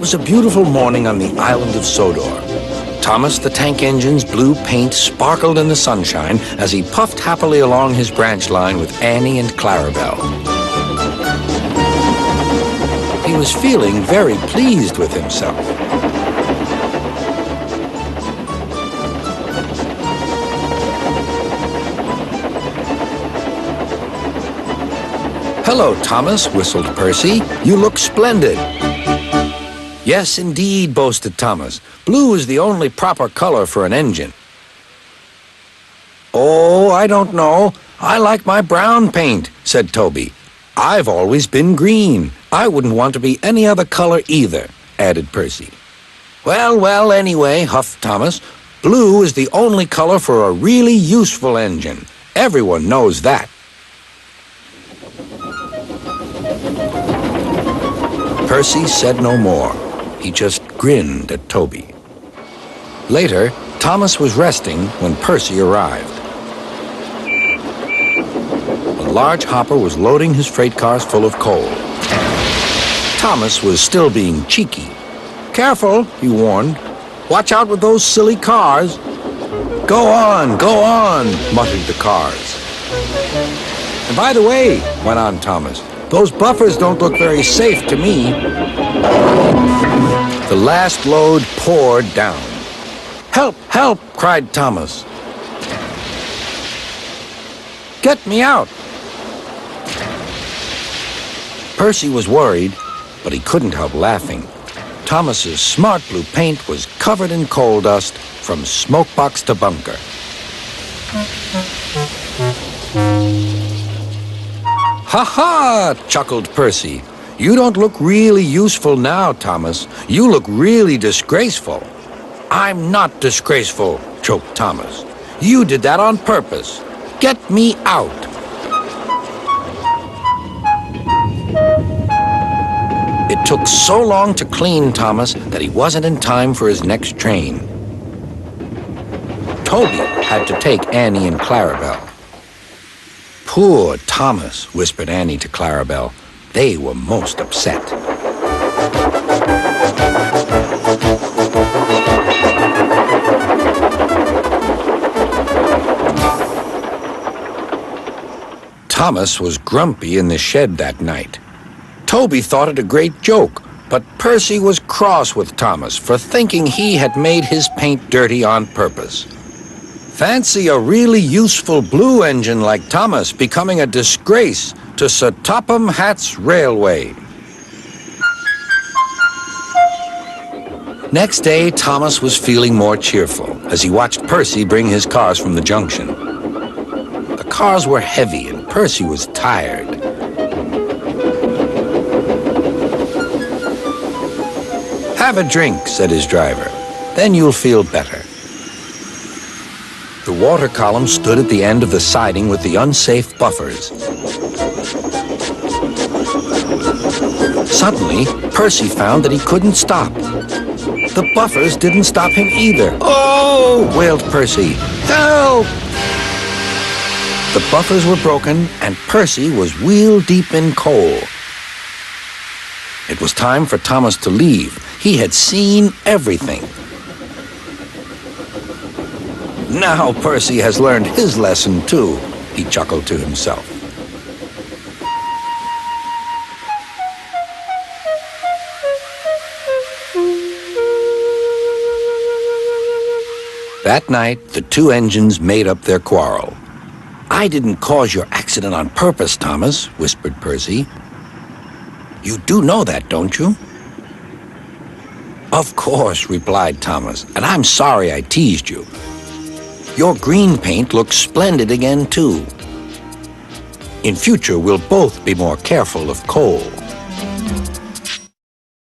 was a beautiful morning on the island of Sodor. Thomas the tank engine's blue paint sparkled in the sunshine as he puffed happily along his branch line with Annie and Clarabel. He was feeling very pleased with himself. "Hello, Thomas," whistled Percy. "You look splendid." "Yes, indeed," boasted Thomas. "Blue is the only proper color for an engine." "Oh, I don't know. I like my brown paint," said Toby. "I've always been green. I wouldn't want to be any other color either," added Percy. Well, anyway," huffed Thomas, "blue is the only color for a really useful engine. Everyone knows that." Percy said no more. He just grinned at Toby. Later, Thomas was resting when Percy arrived. A large hopper was loading his freight cars full of coal. Thomas was still being cheeky. "Careful," he warned. "Watch out with those silly cars." Go on," muttered the cars. "And by the way," went on Thomas, "those buffers don't look very safe to me." The last load poured down. "Help, help," cried Thomas. "Get me out." Percy was worried, but he couldn't help laughing. Thomas's smart blue paint was covered in coal dust from smokebox to bunker. "Ha ha!" chuckled Percy. "You don't look really useful now, Thomas. You look really disgraceful." "I'm not disgraceful," choked Thomas. "You did that on purpose. Get me out." It took so long to clean Thomas that he wasn't in time for his next train. Toby had to take Annie and Clarabel. "Poor Thomas," whispered Annie to Clarabel. They were most upset. Thomas was grumpy in the shed that night. Toby thought it a great joke, but Percy was cross with Thomas for thinking he had made his paint dirty on purpose. Fancy a really useful blue engine like Thomas becoming a disgrace to Sir Topham Hatt's railway. Next day, Thomas was feeling more cheerful as he watched Percy bring his cars from the junction. The cars were heavy and Percy was tired. "Have a drink," said his driver. "Then you'll feel better." The water column stood at the end of the siding with the unsafe buffers. Suddenly, Percy found that he couldn't stop. The buffers didn't stop him either. "Oh!" wailed Percy. "Help!" The buffers were broken, and Percy was wheel-deep in coal. It was time for Thomas to leave. He had seen everything. "Now Percy has learned his lesson, too," he chuckled to himself. That night, the two engines made up their quarrel. "I didn't cause your accident on purpose, Thomas," whispered Percy. "You do know that, don't you?" "Of course," replied Thomas, "and I'm sorry I teased you. Your green paint looks splendid again, too. In future, we'll both be more careful of coal."